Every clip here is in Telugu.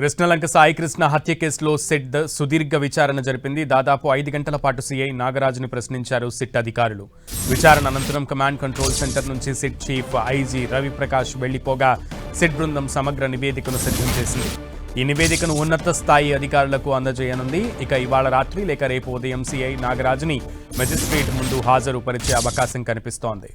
కృష్ణలంక సాయి కృష్ణ హత్య కేసులో సిట్ సుదీర్ఘ విచారణ జరిపింది. దాదాపు 5 గంటల పాటు సీఐ నాగరాజుని ప్రశ్నించారు సిట్ అధికారులు. విచారణ అనంతరం కమాండ్ కంట్రోల్ సెంటర్ నుంచి సిట్ చీఫ్ ఐజీ రవిప్రకాష్ వెళ్లిపోగా సిట్ బృందం సమగ్ర నివేదికను సిద్ధం చేసింది. ఈ నివేదికను ఉన్నత స్థాయి అధికారులకు అందజేయనుంది. ఇక ఇవాళ రాత్రి లేక రేపు ఉదయం సీఐ నాగరాజుని మెజిస్ట్రేట్ ముందు హాజరుపరిచే అవకాశం కనిపిస్తోంది.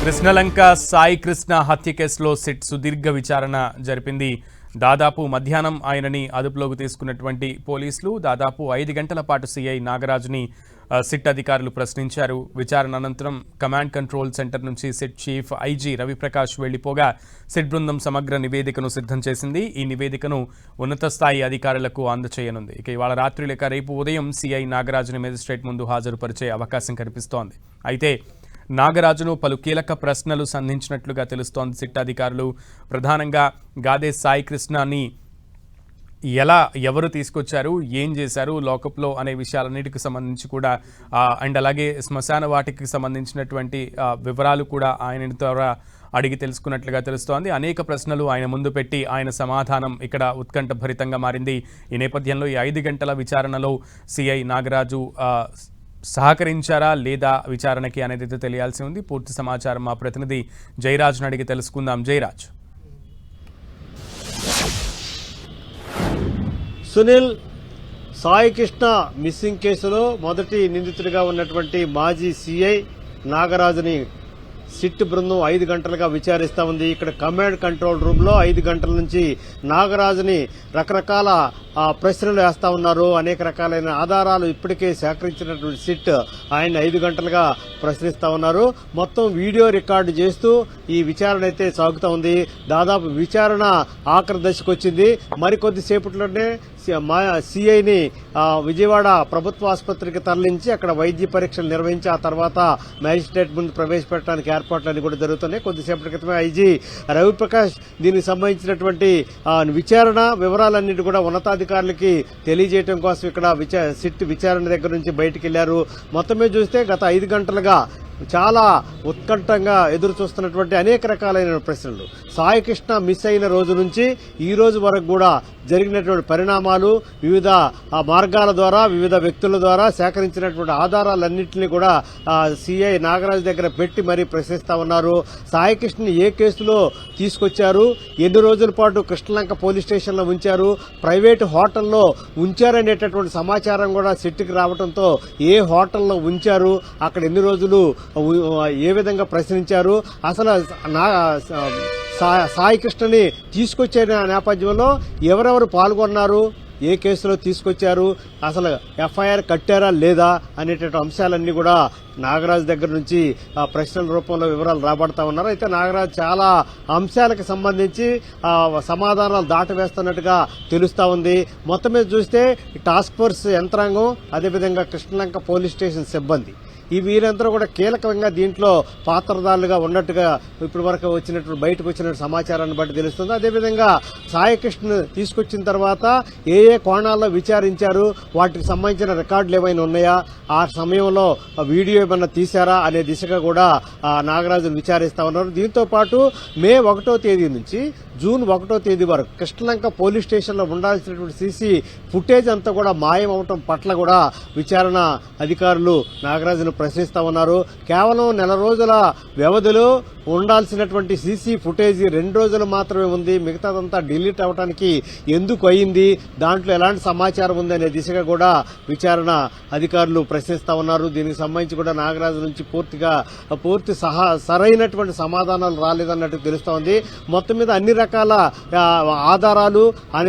కృష్ణలంక సాయి కృష్ణ హత్య కేసులో సిట్ సుదీర్ఘ విచారణ జరిపింది. దాదాపు మధ్యాహ్నం ఆయనని అదుపులోకి తీసుకున్నటువంటి పోలీసులు దాదాపు 5 గంటల పాటు సీఐ నాగరాజుని సిట్ అధికారులు ప్రశ్నించారు. విచారణ అనంతరం కమాండ్ కంట్రోల్ సెంటర్ నుంచి సిట్ చీఫ్ ఐజీ రవిప్రకాష్ వెళ్లిపోగా సిట్ బృందం సమగ్ర నివేదికను సిద్ధం చేసింది. ఈ నివేదికను ఉన్నత స్థాయి అధికారులకు అందచేయనుంది. ఇక ఇవాళ రాత్రి లేక రేపు ఉదయం సీఐ నాగరాజుని మెజిస్ట్రేట్ ముందు హాజరుపరిచే అవకాశం కనిపిస్తోంది. అయితే నాగరాజును పలు కీలక ప్రశ్నలు సంధించినట్లుగా తెలుస్తోంది. సిట్ అధికారులు ప్రధానంగా గాదే సాయి కృష్ణని ఎవరు తీసుకొచ్చారు, ఏం చేశారు లాకప్లో అనే విషయాలన్నిటికి సంబంధించి కూడా అండ్ అలాగే శ్మశాన వాటికి సంబంధించినటువంటి వివరాలు కూడా ఆయన ద్వారా అడిగి తెలుసుకున్నట్లుగా తెలుస్తోంది. అనేక ప్రశ్నలు ఆయన ముందు పెట్టి ఆయన సమాధానం ఇక్కడ ఉత్కంఠభరితంగా మారింది. ఈ నేపథ్యంలో ఈ 5 గంటల విచారణలో సిఐ నాగరాజు సహకరించారా లేదా విచారణకి అనేది తెలియాల్సి ఉంది. పూర్తి సమాచారం మా ప్రతినిధి జయరాజ్ను అడిగి తెలుసుకుందాం. జయరాజ్. సునీల్, సాయి కృష్ణ మిస్సింగ్ కేసులో మొదటి నిందితుడిగా ఉన్నటువంటి మాజీ సీఐ నాగరాజుని సిట్ బృందం 5 గంటలుగా విచారిస్తా ఉంది. ఇక్కడ కమాండ్ కంట్రోల్ రూమ్ లో 5 గంటల నుంచి నాగరాజుని రకరకాల ప్రశ్నలు వేస్తా ఉన్నారు. అనేక రకాలైన ఆధారాలు ఇప్పటికే సేకరించినటువంటి సిట్ ఆయన 5 గంటలుగా ప్రశ్నిస్తా ఉన్నారు. మొత్తం వీడియో రికార్డు చేస్తూ ఈ విచారణ అయితే సాగుతా ఉంది. దాదాపు విచారణ ఆఖరి దశకు వచ్చింది. మరికొద్ది సేపట్లోనే సిఐని విజయవాడ ప్రభుత్వ ఆసుపత్రికి తరలించి అక్కడ వైద్య పరీక్షలు నిర్వహించి ఆ తర్వాత మ్యాజిస్ట్రేట్ ముందు ప్రవేశపెట్టడానికి ఏర్పాట్లన్నీ కూడా జరుగుతున్నాయి. కొద్దిసేపటి క్రితమే ఐజీ రవిప్రకాష్ దీనికి సంబంధించినటువంటి విచారణ వివరాలన్నిటి కూడా ఉన్నతాధికారులకి తెలియజేయడం కోసం ఇక్కడ సిట్ విచారణ దగ్గర నుంచి బయటికి వెళ్లారు. మొత్తమే చూస్తే గత 5 గంటలుగా చాలా ఉత్కంఠంగా ఎదురు చూస్తున్నటువంటి అనేక రకాలైన ప్రశ్నలు సాయి కృష్ణ మిస్ అయిన రోజు నుంచి ఈ రోజు వరకు కూడా జరిగినటువంటి పరిణామాలు, వివిధ మార్గాల ద్వారా వివిధ వ్యక్తుల ద్వారా సేకరించినటువంటి ఆధారాలన్నింటినీ కూడా సిఐ నాగరాజు దగ్గర పెట్టి మరీ ప్రశ్నిస్తా ఉన్నారు. సాయి కృష్ణని ఏ కేసులో తీసుకొచ్చారు, ఎన్ని రోజుల పాటు కృష్ణలంక పోలీస్ స్టేషన్లో ఉంచారు, ప్రైవేటు హోటల్లో ఉంచారనేటటువంటి సమాచారం కూడా సిట్కి రావడంతో ఏ హోటల్లో ఉంచారు, అక్కడ ఎన్ని రోజులు ఏ విధంగా ప్రశ్నించారు, అసలు సాయి కృష్ణని తీసుకొచ్చే నేపథ్యంలో ఎవరెవరు పాల్గొన్నారు, ఏ కేసులో తీసుకొచ్చారు, అసలు ఎఫ్ఐఆర్ కట్టారా లేదా అనేటువంటి అంశాలన్నీ కూడా నాగరాజు దగ్గర నుంచి ప్రశ్నల రూపంలో వివరాలు రాబడతా ఉన్నారు. అయితే నాగరాజు చాలా అంశాలకు సంబంధించి సమాధానాలు దాటవేస్తున్నట్టుగా తెలుస్తా ఉంది. మొత్తం మీద చూస్తే టాస్క్ ఫోర్స్ యంత్రాంగం, అదేవిధంగా కృష్ణలంక పోలీస్ స్టేషన్ సిబ్బంది ఈ వీరందరూ కూడా కీలకంగా దీంట్లో పాత్రదారులుగా ఉన్నట్టుగా ఇప్పటి వరకు బయటకు వచ్చిన సమాచారాన్ని బట్టి తెలుస్తుంది. అదేవిధంగా సాయి కృష్ణ తీసుకొచ్చిన తర్వాత ఏ కోణాల్లో విచారించారు, వాటికి సంబంధించిన రికార్డులు ఏమైనా ఉన్నాయా, ఆ సమయంలో వీడియో ఏమన్నా తీశారా అనే దిశగా కూడా నాగరాజును విచారిస్తా ఉన్నారు. దీంతో పాటు మే 1వ తేదీ నుంచి జూన్ 1వ తేదీ వరకు కృష్ణలంక పోలీస్ స్టేషన్లో ఉండాల్సినటువంటి సీసీ ఫుటేజ్ అంతా కూడా మాయం అవటం పట్ల కూడా విచారణ అధికారులు నాగరాజును ప్రశ్నిస్తా ఉన్నారు. కేవలం 1 నెల రోజుల వ్యవధిలో ఉండాల్సినటువంటి సీసీ ఫుటేజ్ 2 రోజులు మాత్రమే ఉంది, మిగతాదంతా డిలీట్ అవడానికి ఎందుకు అయింది, దాంట్లో ఎలాంటి సమాచారం ఉంది అనే దిశగా కూడా విచారణ అధికారులు ప్రశ్నిస్తా ఉన్నారు. దీనికి సంబంధించి కూడా నాగరాజు నుంచి పూర్తి సరైనటువంటి సమాధానాలు రాలేదన్నట్టు తెలుస్తోంది. మొత్తం మీద అన్ని రకాల ఆధారాలు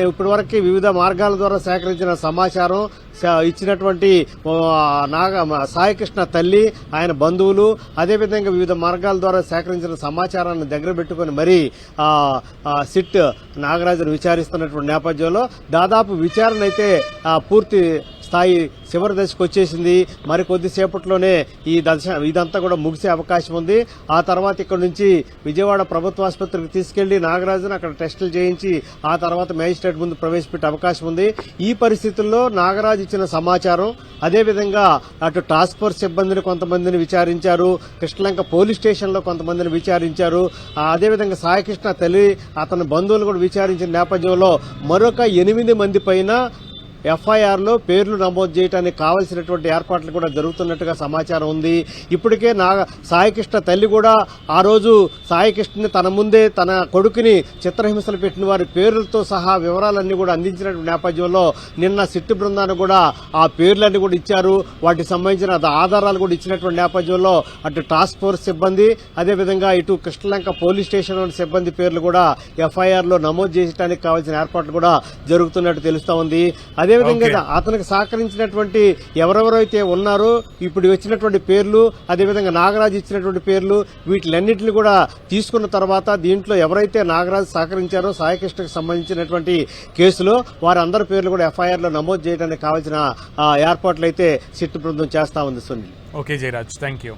ఇప్పటి వరకు వివిధ మార్గాల ద్వారా సేకరించిన సమాచారం ఇచ్చినటువంటి సాయి కృష్ణ తల్లి, ఆయన బంధువులు, అదేవిధంగా వివిధ మార్గాల ద్వారా సేకరించిన సమాచారాన్ని దగ్గర పెట్టుకుని మరీ సిట్ నాగరాజును విచారిస్తున్నటువంటి నేపథ్యంలో దాదాపు విచారణ అయితే పూర్తి స్థాయి చివరి దశకు వచ్చేసింది. మరి కొద్దిసేపట్లోనే ఇదంతా కూడా ముగిసే అవకాశం ఉంది. ఆ తర్వాత ఇక్కడ నుంచి విజయవాడ ప్రభుత్వ ఆసుపత్రికి తీసుకెళ్లి నాగరాజును అక్కడ టెస్టులు చేయించి ఆ తర్వాత మేజిస్ట్రేట్ ముందు ప్రవేశపెట్టే అవకాశం ఉంది. ఈ పరిస్థితుల్లో నాగరాజు ఇచ్చిన సమాచారం, అదేవిధంగా అటు టాస్క్ ఫోర్స్ సిబ్బందిని కొంతమందిని విచారించారు, కృష్ణలంక పోలీస్ స్టేషన్ లో కొంతమందిని విచారించారు, అదేవిధంగా సాయికృష్ణ తల్లి అతని బంధువులు కూడా విచారించిన నేపథ్యంలో మరొక 8 మంది పైన ఎఫ్ఐఆర్ లో పేర్లు నమోదు చేయడానికి కావలసినటువంటి ఏర్పాట్లు కూడా జరుగుతున్నట్టుగా సమాచారం ఉంది. ఇప్పటికే సాయికృష్ణ తల్లి కూడా ఆ రోజు సాయికృష్ణని తన ముందే తన కొడుకుని చిత్రహింసలు పెట్టిన వారి పేర్లతో సహా వివరాలన్నీ కూడా అందించినటువంటి నేపథ్యంలో నిన్న సిట్టు బృందాన్ని కూడా ఆ పేర్లన్నీ కూడా ఇచ్చారు. వాటికి సంబంధించిన ఆధారాలు కూడా ఇచ్చినటువంటి నేపథ్యంలో అటు టాస్క్ ఫోర్స్ సిబ్బంది, అదేవిధంగా ఇటు కృష్ణలంక పోలీస్ స్టేషన్ సిబ్బంది పేర్లు కూడా ఎఫ్ఐఆర్ లో నమోదు చేయడానికి కావాల్సిన ఏర్పాట్లు కూడా జరుగుతున్నట్టు తెలుస్తా ఉంది. అదేవిధంగా అతనికి సహకరించినటువంటి ఎవరెవరైతే ఉన్నారో ఇప్పుడు వచ్చినటువంటి పేర్లు, అదేవిధంగా నాగరాజు ఇచ్చినటువంటి పేర్లు, వీటిలన్నింటినీ కూడా తీసుకున్న తర్వాత దీంట్లో ఎవరైతే నాగరాజు సహకరించారో సాయికృష్ణకు సంబంధించినటువంటి కేసులో వారందరి పేర్లు కూడా ఎఫ్ఐఆర్ లో నమోదు చేయడానికి కావాల్సిన ఏర్పాట్లు అయితే సిట్టు బృందం చేస్తా ఉంది. Sunil. Okay Jayaraj, thank you.